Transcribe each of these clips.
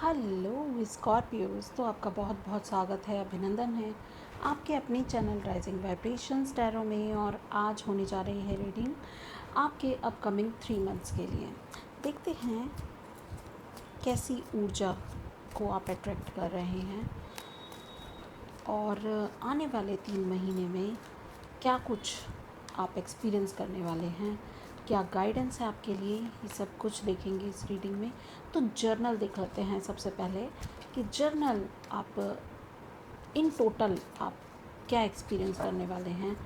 Hello Scorpios, तो आपका बहुत बहुत स्वागत है, अभिनंदन है आपके अपने चैनल राइजिंग वाइब्रेशंस टैरो में। और आज होने जा रही है रीडिंग आपके अपकमिंग 3 मंथ्स के लिए। देखते हैं कैसी ऊर्जा को आप अट्रैक्ट कर रहे हैं और आने वाले 3 महीने में क्या कुछ आप एक्सपीरियंस करने वाले हैं, क्या गाइडेंस है आपके लिए, ये सब कुछ देखेंगे इस रीडिंग में। तो जर्नल देख लेते हैं सबसे पहले कि जर्नल आप इन टोटल आप क्या एक्सपीरियंस करने वाले हैं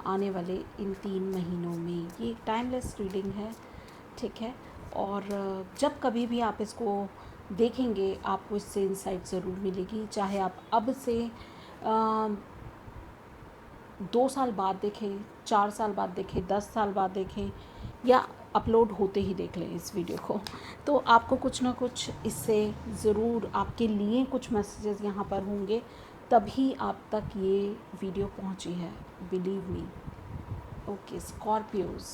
आने वाले इन 3 महीनों में। ये एक टाइमलेस रीडिंग है, ठीक है। और जब कभी भी आप इसको देखेंगे आपको इससे इंसाइट ज़रूर मिलेगी, चाहे आप अब से 2 साल बाद देखें, 4 साल बाद देखें, 10 साल बाद देखें या अपलोड होते ही देख लें इस वीडियो को, तो आपको कुछ ना कुछ इससे ज़रूर आपके लिए कुछ मैसेजेस यहाँ पर होंगे, तभी आप तक ये वीडियो पहुँची है, बिलीव मी। ओके स्कॉर्पियोज,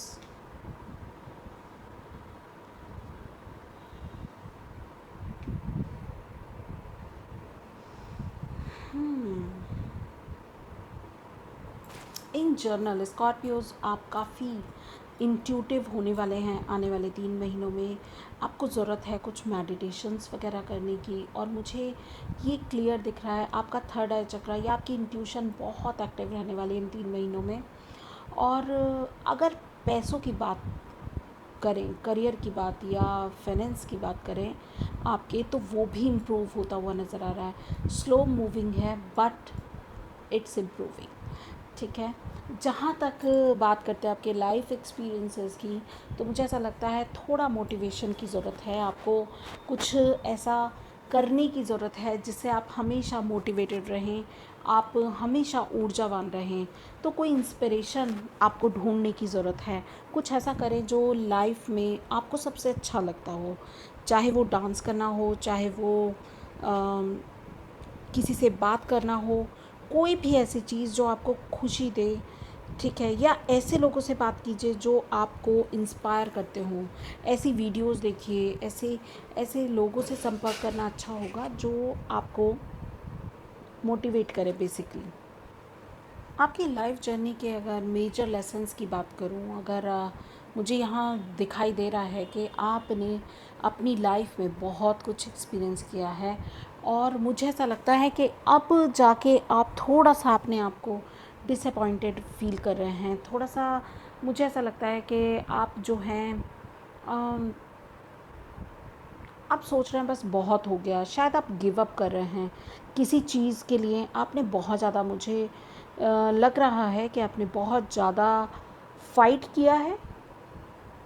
इन जर्नल स्कॉर्पियोज आप काफ़ी इंट्यूटिव होने वाले हैं आने वाले 3 महीनों में। आपको ज़रूरत है कुछ मेडिटेशंस वगैरह करने की, और मुझे ये क्लियर दिख रहा है आपका थर्ड आई चक्रा या आपकी इंट्यूशन बहुत एक्टिव रहने वाली है इन 3 महीनों में। और अगर पैसों की बात करें, करियर की बात या फाइनेंस की बात करें आपके, तो वो भी इम्प्रूव होता हुआ नज़र आ रहा है। स्लो मूविंग है बट इट्स इम्प्रूविंग, ठीक है। जहाँ तक बात करते हैं आपके लाइफ एक्सपीरियंसेस की, तो मुझे ऐसा लगता है थोड़ा मोटिवेशन की ज़रूरत है आपको, कुछ ऐसा करने की ज़रूरत है जिससे आप हमेशा मोटिवेटेड रहें, आप हमेशा ऊर्जावान रहें। तो कोई इंस्पिरेशन आपको ढूंढने की ज़रूरत है, कुछ ऐसा करें जो लाइफ में आपको सबसे अच्छा लगता हो, चाहे वो डांस करना हो, चाहे वो किसी से बात करना हो, कोई भी ऐसी चीज़ जो आपको खुशी दे, ठीक है। या ऐसे लोगों से बात कीजिए जो आपको इंस्पायर करते हों, ऐसी वीडियोस देखिए, ऐसे ऐसे लोगों से संपर्क करना अच्छा होगा जो आपको मोटिवेट करे बेसिकली। आपकी लाइफ जर्नी के अगर मेजर लेसन्स की बात करूं, अगर मुझे यहाँ दिखाई दे रहा है कि आपने अपनी लाइफ में बहुत कुछ एक्सपीरियंस किया है, और मुझे ऐसा लगता है कि अब जाके आप थोड़ा सा अपने आप को डिसअपॉइंटेड फील कर रहे हैं। थोड़ा सा मुझे ऐसा लगता है कि आप जो हैं आप सोच रहे हैं बस बहुत हो गया, शायद आप गिव अप कर रहे हैं किसी चीज़ के लिए। आपने बहुत ज़्यादा, मुझे लग रहा है कि आपने बहुत ज़्यादा फाइट किया है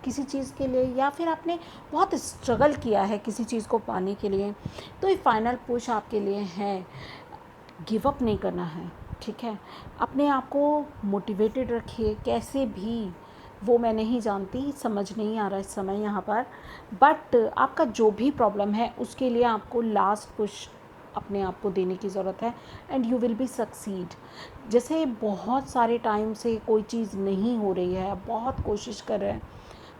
किसी चीज़ के लिए, या फिर आपने बहुत स्ट्रगल किया है किसी चीज़ को पाने के लिए। तो ये फाइनल पुश आपके लिए है, गिव अप नहीं करना है, ठीक है। अपने आप को मोटिवेटेड रखिए कैसे भी, वो मैं नहीं जानती, समझ नहीं आ रहा इस समय यहाँ पर, बट आपका जो भी प्रॉब्लम है उसके लिए आपको लास्ट पुश अपने आप को देने की ज़रूरत है, and you will be succeed. जैसे बहुत सारे टाइम से कोई चीज़ नहीं हो रही है, बहुत कोशिश कर रहे हैं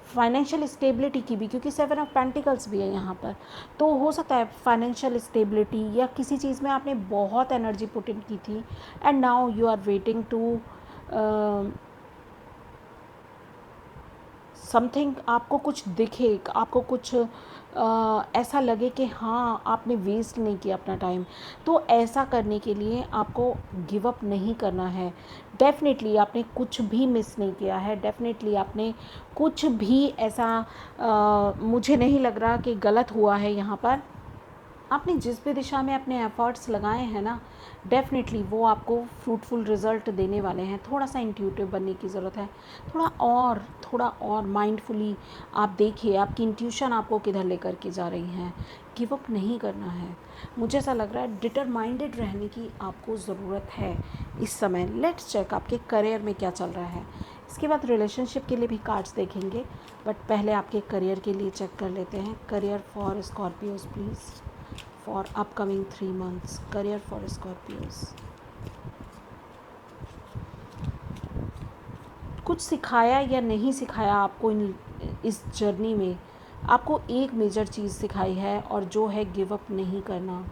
फाइनेंशियल स्टेबिलिटी की भी, क्योंकि 7 ऑफ पेंटिकल्स भी है यहाँ पर, तो हो सकता है फाइनेंशियल स्टेबिलिटी या किसी चीज़ में आपने बहुत एनर्जी पुट इन की थी, and now you are waiting to something, आपको कुछ दिखे, आपको कुछ ऐसा लगे कि हाँ आपने वेस्ट नहीं किया अपना टाइम। तो ऐसा करने के लिए आपको गिव अप नहीं करना है। डेफिनेटली आपने कुछ भी मिस नहीं किया है, डेफिनेटली आपने कुछ भी ऐसा मुझे नहीं लग रहा कि गलत हुआ है यहाँ पर। आपने जिस भी दिशा में अपने एफर्ट्स लगाए हैं ना, डेफिनेटली वो आपको फ्रूटफुल रिज़ल्ट देने वाले हैं। थोड़ा सा इंट्यूटिव बनने की ज़रूरत है, थोड़ा और माइंडफुली आप देखिए आपकी इंट्यूशन आपको किधर लेकर के जा रही है। गिव अप नहीं करना है, मुझे ऐसा लग रहा है डिटरमाइंडेड रहने की आपको ज़रूरत है इस समय। लेट्स चेक आपके करियर में क्या चल रहा है, इसके बाद रिलेशनशिप के लिए भी कार्ड्स देखेंगे, बट पहले आपके करियर के लिए चेक कर लेते हैं। Career for Scorpios please, for upcoming 3 months, career for Scorpios। कुछ सिखाया या नहीं सिखाया आपको इस जर्नी में, आपको एक मेजर चीज़ सिखाई है और जो है गिव अप नहीं करना,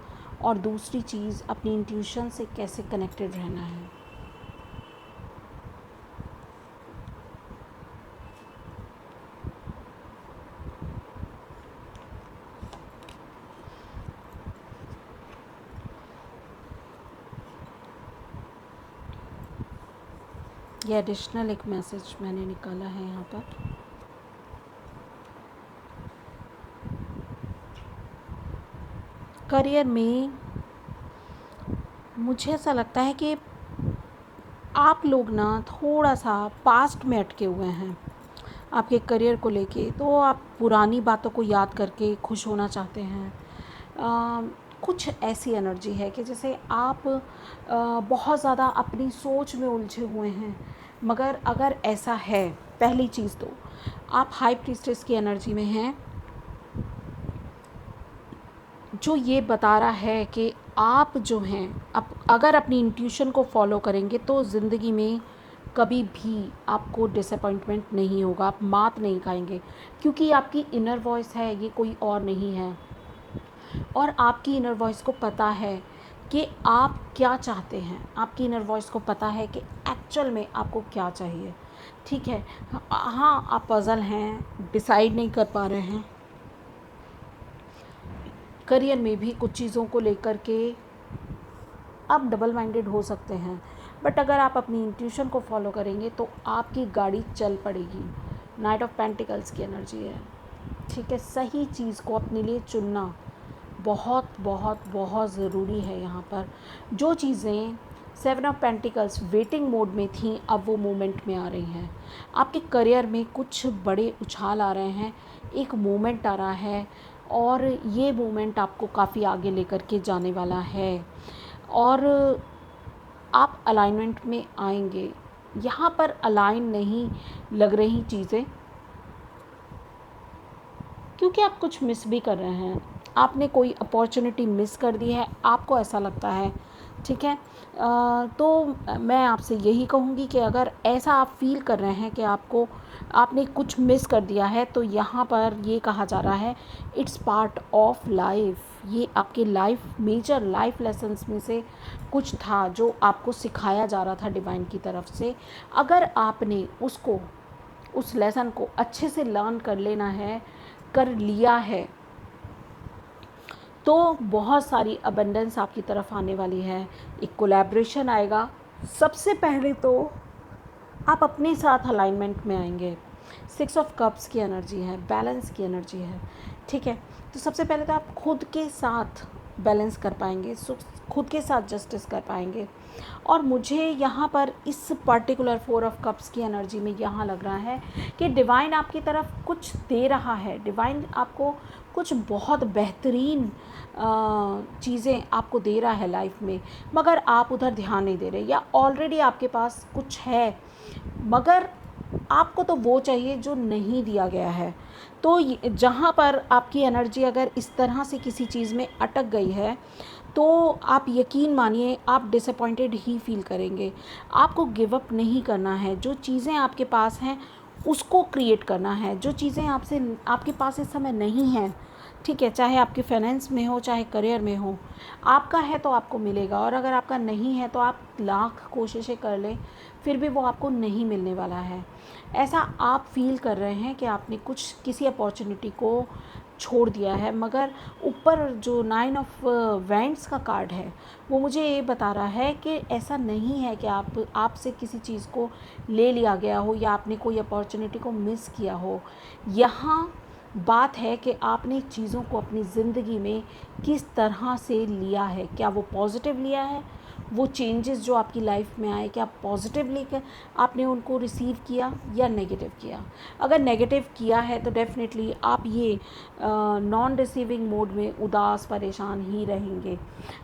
और दूसरी चीज़ अपनी इंट्यूशन से कैसे कनेक्टेड रहना है। ये एडिशनल एक मैसेज मैंने निकाला है यहाँ पर। करियर में मुझे ऐसा लगता है कि आप लोग ना थोड़ा सा पास्ट में अटके हुए हैं आपके करियर को लेके, तो आप पुरानी बातों को याद करके खुश होना चाहते हैं। कुछ ऐसी एनर्जी है कि जैसे आप बहुत ज़्यादा अपनी सोच में उलझे हुए हैं। मगर अगर ऐसा है, पहली चीज़ तो आप हाई प्रीस्टेस की एनर्जी में हैं, जो ये बता रहा है कि आप जो हैं अगर अपनी इंट्यूशन को फॉलो करेंगे तो ज़िंदगी में कभी भी आपको डिसअपॉइंटमेंट नहीं होगा, आप मात नहीं खाएंगे, क्योंकि आपकी इनर वॉइस है, ये कोई और नहीं है। और आपकी इनर वॉइस को पता है कि आप क्या चाहते हैं, आपकी इनर वॉइस को पता है कि एक्चुअल में आपको क्या चाहिए। ठीक है, हाँ आप पज़ल हैं, डिसाइड नहीं कर पा रहे हैं, करियर में भी कुछ चीज़ों को लेकर के आप डबल माइंडेड हो सकते हैं, बट अगर आप अपनी इंट्यूशन को फॉलो करेंगे तो आपकी गाड़ी चल पड़ेगी। नाइट ऑफ पेंटिकल्स की एनर्जी है। ठीक है, सही चीज़ को अपने लिए चुनना बहुत बहुत बहुत ज़रूरी है। यहाँ पर जो चीज़ें 7 ऑफ पेंटिकल्स वेटिंग मोड में थी, अब वो मोमेंट में आ रही हैं। आपके करियर में कुछ बड़े उछाल आ रहे हैं, एक मोमेंट आ रहा है, और ये मोमेंट आपको काफ़ी आगे लेकर के जाने वाला है, और आप अलाइनमेंट में आएंगे। यहाँ पर अलाइन नहीं लग रही चीज़ें, क्योंकि आप कुछ मिस भी कर रहे हैं, आपने कोई अपॉर्चुनिटी मिस कर दी है, आपको ऐसा लगता है। ठीक है, तो मैं आपसे यही कहूँगी कि अगर ऐसा आप फील कर रहे हैं कि आपने कुछ मिस कर दिया है, तो यहाँ पर ये कहा जा रहा है इट्स पार्ट ऑफ लाइफ। ये आपके लाइफ मेजर लाइफ लेसन्स में से कुछ था जो आपको सिखाया जा रहा था डिवाइन की तरफ से। अगर आपने उस लेसन को अच्छे से लर्न कर लिया है, तो बहुत सारी अबंडेंस आपकी तरफ आने वाली है, एक कोलैबोरेशन आएगा। सबसे पहले तो आप अपने साथ अलाइनमेंट में आएंगे। 6 ऑफ कप्स की एनर्जी है, बैलेंस की एनर्जी है। ठीक है, तो सबसे पहले तो आप खुद के साथ बैलेंस कर पाएंगे, खुद के साथ जस्टिस कर पाएंगे। और मुझे यहाँ पर इस पर्टिकुलर 4 ऑफ कप्स की एनर्जी में यहाँ लग रहा है कि डिवाइन आपकी तरफ कुछ दे रहा है, डिवाइन आपको कुछ बहुत बेहतरीन चीज़ें आपको दे रहा है लाइफ में, मगर आप उधर ध्यान नहीं दे रहे, या ऑलरेडी आपके पास कुछ है मगर आपको तो वो चाहिए जो नहीं दिया गया है। तो जहाँ पर आपकी एनर्जी अगर इस तरह से किसी चीज़ में अटक गई है, तो आप यकीन मानिए आप डिसअपॉइंटेड ही फील करेंगे। आपको गिव अप नहीं करना है, जो चीज़ें आपके पास हैं उसको क्रिएट करना है। जो चीज़ें आपके पास इस समय नहीं हैं, ठीक है, चाहे आपके फाइनेंस में हो चाहे करियर में हो, आपका है तो आपको मिलेगा, और अगर आपका नहीं है तो आप लाख कोशिशें कर लें फिर भी वो आपको नहीं मिलने वाला है। ऐसा आप फील कर रहे हैं कि आपने किसी अपॉर्चुनिटी को छोड़ दिया है, मगर ऊपर जो 9 ऑफ वैंड्स का कार्ड है वो मुझे ये बता रहा है कि ऐसा नहीं है कि आपसे किसी चीज़ को ले लिया गया हो या आपने कोई अपॉर्चुनिटी को मिस किया हो। यहाँ बात है कि आपने चीज़ों को अपनी ज़िंदगी में किस तरह से लिया है, क्या वो पॉजिटिव लिया है, वो चेंजेस जो आपकी लाइफ में आए क्या पॉजिटिव लेकर आपने उनको रिसीव किया या नेगेटिव किया। अगर नेगेटिव किया है तो डेफिनेटली आप ये नॉन रिसीविंग मोड में उदास परेशान ही रहेंगे,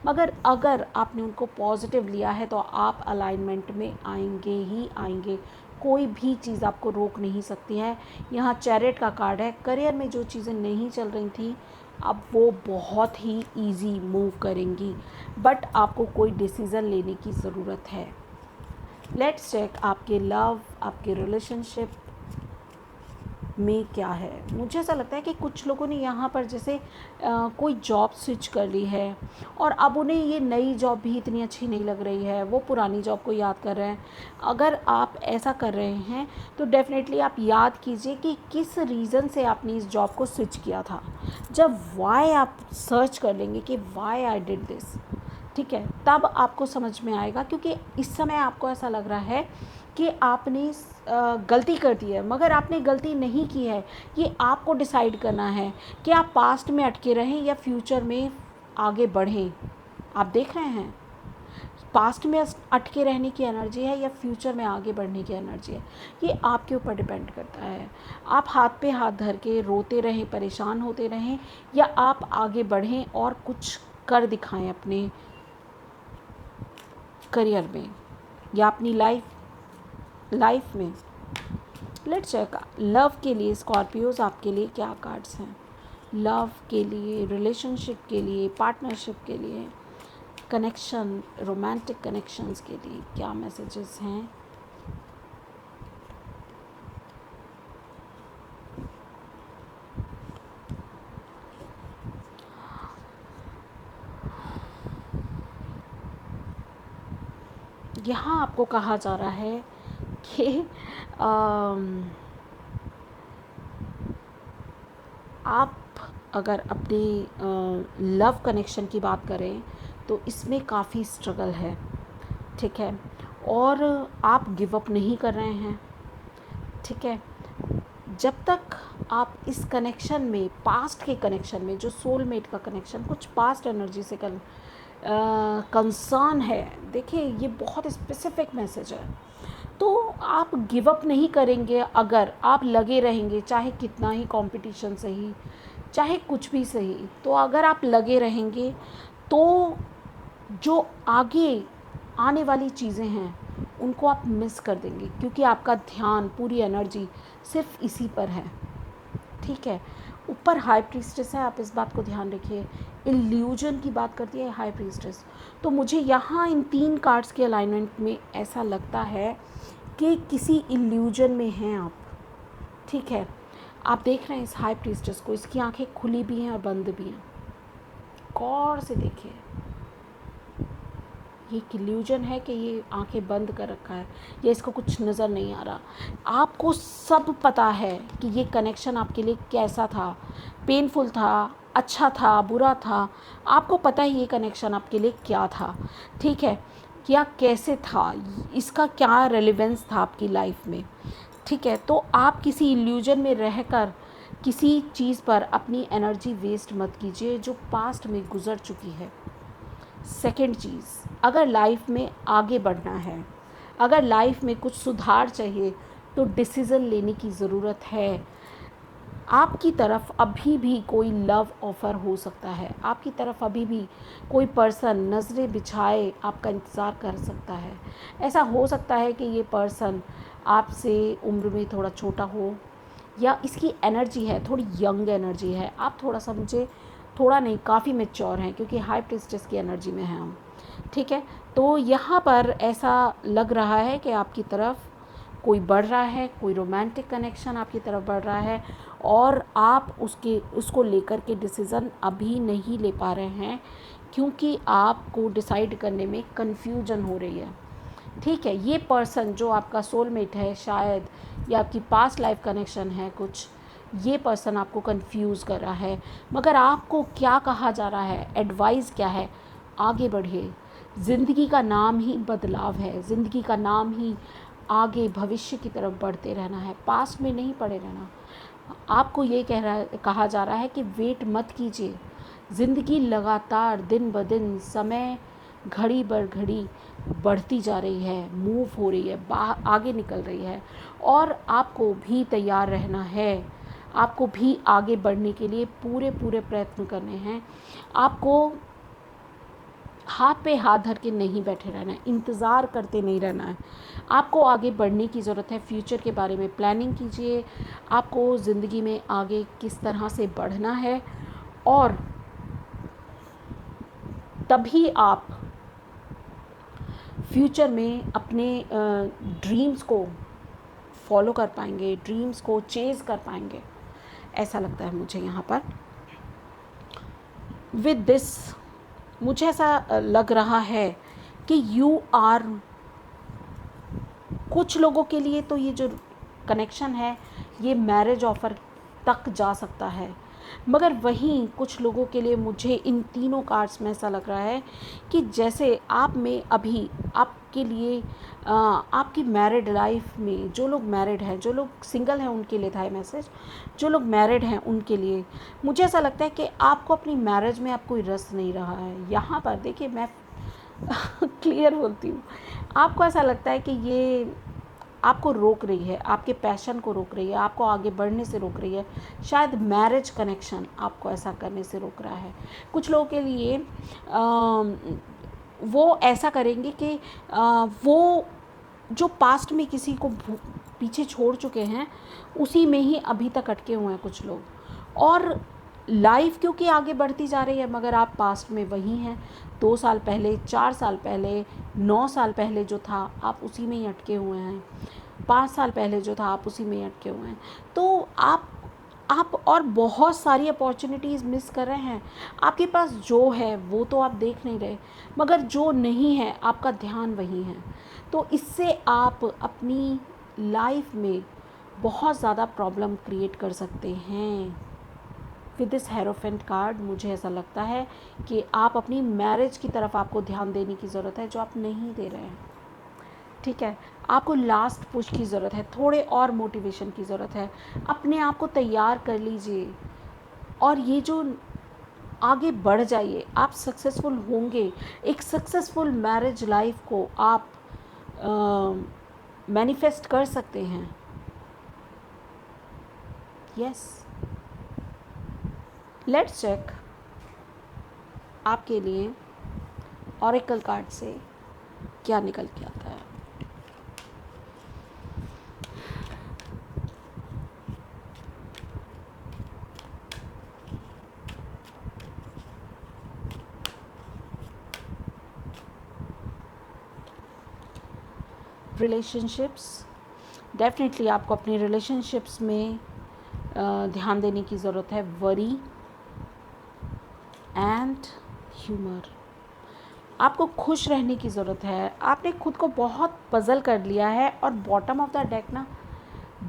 मगर अगर आपने उनको पॉजिटिव लिया है तो आप अलाइनमेंट में आएंगे ही आएंगे, कोई भी चीज़ आपको रोक नहीं सकती है। यहाँ चैरिट का कार्ड है, करियर में जो चीज़ें नहीं चल रही थी अब वो बहुत ही इजी मूव करेंगी, बट आपको कोई डिसीज़न लेने की ज़रूरत है। लेट्स चेक आपके लव, आपके रिलेशनशिप, में क्या है। मुझे ऐसा लगता है कि कुछ लोगों ने यहाँ पर जैसे कोई जॉब स्विच कर ली है और अब उन्हें ये नई जॉब भी इतनी अच्छी नहीं लग रही है, वो पुरानी जॉब को याद कर रहे हैं। अगर आप ऐसा कर रहे हैं तो डेफ़िनेटली आप याद कीजिए कि किस रीज़न से आपने इस जॉब को स्विच किया था। जब वाई आप सर्च कर लेंगे कि वाई आई डिड दिस, ठीक है, तब आपको समझ में आएगा। क्योंकि इस समय आपको ऐसा लग रहा है कि आपने गलती कर दी है, मगर आपने गलती नहीं की है। ये आपको डिसाइड करना है कि आप पास्ट में अटके रहें या फ्यूचर में आगे बढ़ें। आप देख रहे हैं, पास्ट में अटके रहने की एनर्जी है या फ्यूचर में आगे बढ़ने की एनर्जी है, ये आपके ऊपर डिपेंड करता है। आप हाथ पे हाथ धर के रोते रहें, परेशान होते रहें, या आप आगे बढ़ें और कुछ कर दिखाएं अपने करियर में या अपनी लाइफ में। लेट्स चेक लव के लिए स्कॉर्पियोज आपके लिए क्या कार्ड्स हैं। लव के लिए, रिलेशनशिप के लिए, पार्टनरशिप के लिए, कनेक्शन, रोमांटिक कनेक्शंस के लिए क्या मैसेजेस हैं। यहाँ आपको कहा जा रहा है कि आप अगर अपनी लव कनेक्शन की बात करें तो इसमें काफ़ी स्ट्रगल है, ठीक है, और आप गिव अप नहीं कर रहे हैं, ठीक है। जब तक आप इस कनेक्शन में, पास्ट के कनेक्शन में, जो सोलमेट का कनेक्शन कुछ पास्ट एनर्जी से कंसर्न है, देखिए ये बहुत स्पेसिफिक मैसेज है। तो आप गिव अप नहीं करेंगे, अगर आप लगे रहेंगे, चाहे कितना ही कंपटीशन सही, चाहे कुछ भी सही, तो अगर आप लगे रहेंगे तो जो आगे आने वाली चीज़ें हैं उनको आप मिस कर देंगे, क्योंकि आपका ध्यान, पूरी एनर्जी सिर्फ इसी पर है, ठीक है। ऊपर हाई प्रीस्टेस है, आप इस बात को ध्यान रखिए। इल्यूजन की बात करती है हाई प्रीस्टेस। तो मुझे यहाँ इन 3 कार्ड्स के अलाइनमेंट में ऐसा लगता है कि किसी इल्यूजन में हैं आप, ठीक है। आप देख रहे हैं इस हाई प्रीस्टेस को, इसकी आंखें खुली भी हैं और बंद भी हैं। गौर से देखिए, ये एक इल्यूजन है कि ये आंखें बंद कर रखा है या इसको कुछ नज़र नहीं आ रहा। आपको सब पता है कि ये कनेक्शन आपके लिए कैसा था, पेनफुल था, अच्छा था, बुरा था। आपको पता है ये कनेक्शन आपके लिए क्या था, ठीक है, या कैसे था, इसका क्या रेलेवेंस था आपकी लाइफ में, ठीक है। तो आप किसी इल्यूजन में रहकर किसी चीज़ पर अपनी एनर्जी वेस्ट मत कीजिए जो पास्ट में गुजर चुकी है। सेकंड चीज़, अगर लाइफ में आगे बढ़ना है, अगर लाइफ में कुछ सुधार चाहिए, तो डिसीज़न लेने की ज़रूरत है। आपकी तरफ अभी भी कोई लव ऑफ़र हो सकता है, आपकी तरफ अभी भी कोई पर्सन नज़रें बिछाए आपका इंतज़ार कर सकता है। ऐसा हो सकता है कि ये पर्सन आपसे उम्र में थोड़ा छोटा हो, या इसकी एनर्जी है थोड़ी यंग एनर्जी है, आप थोड़ा सा, मुझे थोड़ा नहीं, काफ़ी मैच्योर हैं, क्योंकि हाई प्रीस्टेस की एनर्जी में हैं हम, ठीक है। तो यहाँ पर ऐसा लग रहा है कि आपकी तरफ कोई बढ़ रहा है, कोई रोमांटिक कनेक्शन आपकी तरफ बढ़ रहा है, और आप उसको लेकर के डिसीज़न अभी नहीं ले पा रहे हैं, क्योंकि आपको डिसाइड करने में कन्फ्यूजन हो रही है, ठीक है। ये पर्सन जो आपका सोलमेट है शायद, या आपकी पास्ट लाइफ कनेक्शन है कुछ, ये पर्सन आपको कंफ्यूज कर रहा है। मगर आपको क्या कहा जा रहा है, एडवाइस क्या है, आगे बढ़िए। ज़िंदगी का नाम ही बदलाव है, ज़िंदगी का नाम ही आगे भविष्य की तरफ बढ़ते रहना है, पास्ट में नहीं पड़े रहना। आपको ये कहा जा रहा है कि वेट मत कीजिए। ज़िंदगी लगातार दिन ब दिन, समय घड़ी बर घड़ी बढ़ती जा रही है, मूव हो रही है, आगे निकल रही है, और आपको भी तैयार रहना है। आपको भी आगे बढ़ने के लिए पूरे प्रयत्न करने हैं। आपको हाथ पे हाथ धर के नहीं बैठे रहना है, इंतज़ार करते नहीं रहना है। आपको आगे बढ़ने की ज़रूरत है। फ्यूचर के बारे में प्लानिंग कीजिए, आपको ज़िंदगी में आगे किस तरह से बढ़ना है, और तभी आप फ्यूचर में अपने ड्रीम्स को फॉलो कर पाएंगे, ड्रीम्स को चेज़ कर पाएंगे, ऐसा लगता है मुझे यहाँ पर। विद दिस मुझे ऐसा लग रहा है कि यू आर, कुछ लोगों के लिए तो ये जो कनेक्शन है ये मैरिज ऑफ़र तक जा सकता है, मगर वहीं कुछ लोगों के लिए मुझे इन तीनों कार्ड्स में ऐसा लग रहा है कि जैसे आप में अभी आपके लिए आपकी मैरिड लाइफ में जो लोग मैरिड हैं, जो लोग सिंगल हैं उनके लिए था ये मैसेज, जो लोग मैरिड हैं उनके लिए मुझे ऐसा लगता है कि आपको अपनी मैरिज में अब कोई रस नहीं रहा है। यहाँ पर देखिए मैं क्लियर बोलती हूँ, आपको ऐसा लगता है कि ये आपको रोक रही है, आपके पैशन को रोक रही है, आपको आगे बढ़ने से रोक रही है, शायद मैरिज कनेक्शन आपको ऐसा करने से रोक रहा है। कुछ लोगों के लिए वो ऐसा करेंगे कि वो जो पास्ट में किसी को पीछे छोड़ चुके हैं उसी में ही अभी तक अटके हुए हैं कुछ लोग, और लाइफ क्योंकि आगे बढ़ती जा रही है मगर आप पास्ट में वही हैं। 2 साल पहले, 4 साल पहले, 9 साल पहले जो था आप उसी में ही अटके हुए हैं, 5 साल पहले जो था आप उसी में ही अटके हुए हैं। तो आप और बहुत सारी अपॉर्चुनिटीज़ मिस कर रहे हैं। आपके पास जो है वो तो आप देख नहीं रहे, मगर जो नहीं है आपका ध्यान वहीं है। तो इससे आप अपनी लाइफ में बहुत ज़्यादा प्रॉब्लम क्रिएट कर सकते हैं। विद दिस हेरोफेंट कार्ड मुझे ऐसा लगता है कि आप अपनी मैरिज की तरफ आपको ध्यान देने की ज़रूरत है, जो आप नहीं दे रहे हैं। ठीक है, आपको लास्ट पुश की ज़रूरत है, थोड़े और मोटिवेशन की ज़रूरत है। अपने आप को तैयार कर लीजिए और ये जो आगे बढ़ जाइए, आप सक्सेसफुल होंगे। एक सक्सेसफुल मैरिज लाइफ को आप मैनिफेस्ट कर सकते हैं। यस, लेट्स चेक आपके लिए ऑरेकल कार्ड से क्या निकल के आता है। रिलेशनशिप्स, डेफिनेटली आपको अपनी रिलेशनशिप्स में ध्यान देने की ज़रूरत है। वरी एंड ह्यूमर, आपको खुश रहने की ज़रूरत है। आपने खुद को बहुत पज़ल कर लिया है और बॉटम ऑफ द डेक ना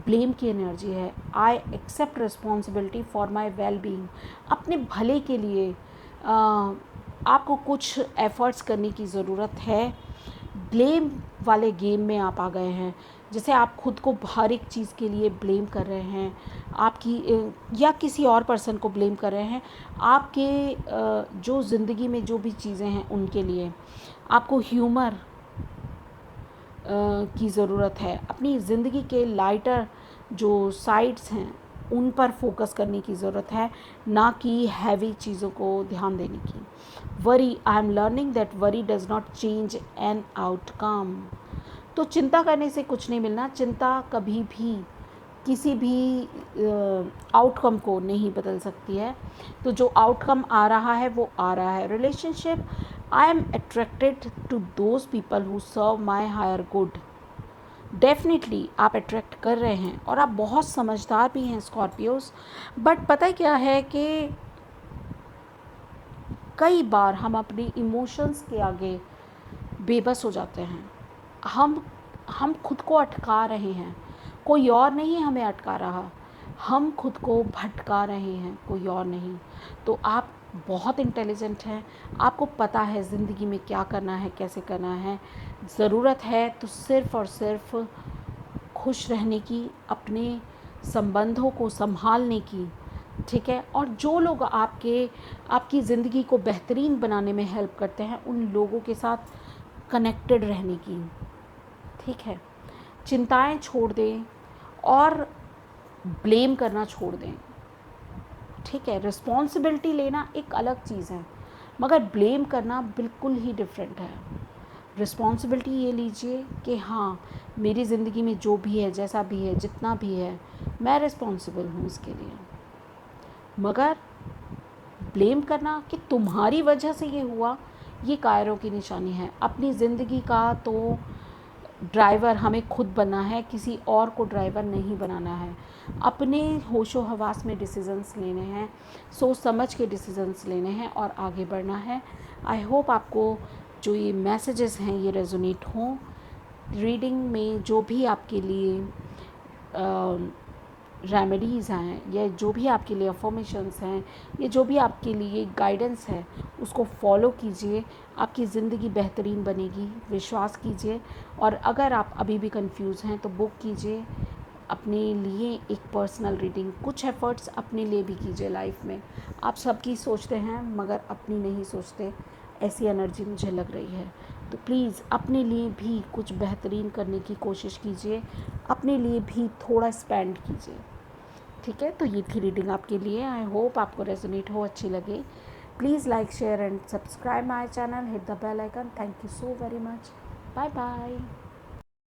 ब्लेम की एनर्जी है। I accept responsibility for my well being, अपने भले के लिए आपको कुछ एफ़र्ट्स करने की ज़रूरत है। ब्लेम वाले गेम में आप आ गए हैं, जैसे आप खुद को हर एक चीज़ के लिए ब्लेम कर रहे हैं, आपकी या किसी और पर्सन को ब्लेम कर रहे हैं आपके जो ज़िंदगी में जो भी चीज़ें हैं उनके लिए। आपको ह्यूमर की ज़रूरत है। अपनी ज़िंदगी के लाइटर जो साइड्स हैं उन पर फोकस करने की ज़रूरत है, ना कि हैवी चीज़ों को ध्यान देने की। Worry, I am learning that worry does not change an outcome, तो चिंता करने से कुछ नहीं मिलना। चिंता कभी भी किसी भी आउटकम को नहीं बदल सकती है। तो जो आउटकम आ रहा है वो आ रहा है। Relationship, I am attracted to those people who serve my higher good, definitely आप अट्रैक्ट कर रहे हैं और आप बहुत समझदार भी हैं स्कॉर्पियोस। बट पता क्या है कि कई बार हम अपनी इमोशंस के आगे बेबस हो जाते हैं। हम खुद को अटका रहे हैं, कोई और नहीं हमें अटका रहा, हम खुद को भटका रहे हैं, कोई और नहीं। तो आप बहुत इंटेलिजेंट हैं, आपको पता है ज़िंदगी में क्या करना है, कैसे करना है। ज़रूरत है तो सिर्फ़ और सिर्फ खुश रहने की, अपने संबंधों को संभालने की, ठीक है। और जो लोग आपकी ज़िंदगी को बेहतरीन बनाने में हेल्प करते हैं उन लोगों के साथ कनेक्टेड रहने की, ठीक है। चिंताएं छोड़ दें और ब्लेम करना छोड़ दें, ठीक है। रिस्पॉन्सिबिलिटी लेना एक अलग चीज़ है, मगर ब्लेम करना बिल्कुल ही डिफरेंट है। रिस्पॉन्सिबिलिटी ये लीजिए कि हाँ, मेरी ज़िंदगी में जो भी है, जैसा भी है, जितना भी है, मैं रिस्पॉन्सिबल हूँ इसके लिए। मगर ब्लेम करना कि तुम्हारी वजह से ये हुआ, ये कायरों की निशानी है। अपनी ज़िंदगी का तो ड्राइवर हमें खुद बनना है, किसी और को ड्राइवर नहीं बनाना है। अपने होशो हवास में डिसीजंस लेने हैं, सोच समझ के डिसीजंस लेने हैं और आगे बढ़ना है। आई होप आपको जो ये मैसेजेस हैं ये रेजोनेट हों। रीडिंग में जो भी आपके लिए रेमेडीज़ हैं या जो भी आपके लिए अफर्मेशंस हैं या जो भी आपके लिए गाइडेंस है उसको फॉलो कीजिए, आपकी ज़िंदगी बेहतरीन बनेगी, विश्वास कीजिए। और अगर आप अभी भी कंफ्यूज हैं तो बुक कीजिए अपने लिए एक पर्सनल रीडिंग। कुछ एफ़र्ट्स अपने लिए भी कीजिए लाइफ में। आप सबकी सोचते हैं मगर अपनी नहीं सोचते, ऐसी एनर्जी मुझे लग रही है। तो प्लीज़ अपने लिए भी कुछ बेहतरीन करने की कोशिश कीजिए, अपने लिए भी थोड़ा स्पेंड कीजिए। ठीक है, तो ये थी रीडिंग आपके लिए। आई होप आपको रेजोनेट हो, अच्छी लगे। Please like share and subscribe my channel, hit the bell icon. Thank you so very much. Bye bye.